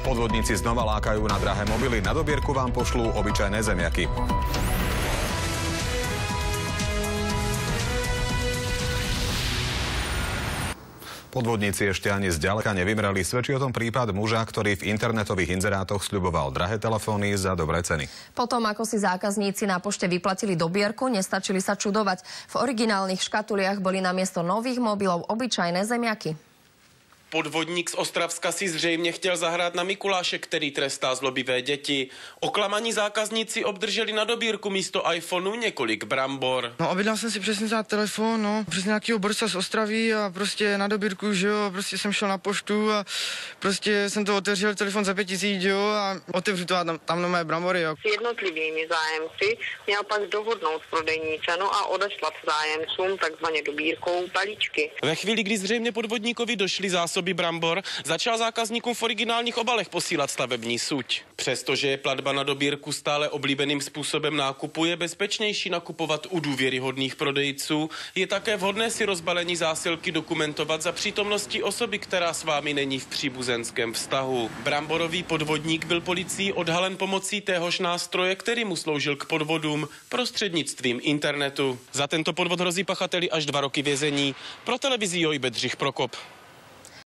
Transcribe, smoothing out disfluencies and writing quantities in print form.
Podvodníci znova lákajú na drahé mobily. Na dobierku vám pošlú obyčajné zemiaky. Podvodníci ešte ani zďaleka nevymreli. Svedčí o tom prípad muža, ktorý v internetových inzerátoch sľuboval drahé telefóny za dobré ceny. Potom, ako si zákazníci na pošte vyplatili dobierku, nestačili sa čudovať. V originálnych škatuliach boli namiesto nových mobilov obyčajné zemiaky. Podvodník z Ostravska si zřejmě chtěl zahrát na Mikuláše, který trestá zlobivé děti. Oklamaní zákazníci obdrželi na dobírku místo iPhoneu několik brambor. No, objednal jsem si přesně za telefon, no, přes nějakého borca z Ostravy a prostě na dobírku, že jo, prostě jsem šel na poštu a prostě jsem to otevřel telefon za 5 000, jo, a otevřu to a tam nové brambory, jo. S jednotlivými zájemci měl pak dohodnout prodejní cenu a odeslat zájemcům takzvaně dobírkou balíčky. Ve chvíli, kdy zřejmě podvodníkovi došly zásoby brambor, začal zákazníkům v originálních obalech posílat stavební suť. Přestože je platba na dobírku stále oblíbeným způsobem nákupu, je bezpečnější nakupovat u důvěryhodných prodejců. Je také vhodné si rozbalení zásilky dokumentovat za přítomnosti osoby, která s vámi není v příbuzenském vztahu. Bramborový podvodník byl policií odhalen pomocí téhož nástroje, který mu sloužil k podvodům prostřednictvím internetu. Za tento podvod hrozí pachateli až 2 roky vězení. Pro televizi Joj Bedřich Prokop.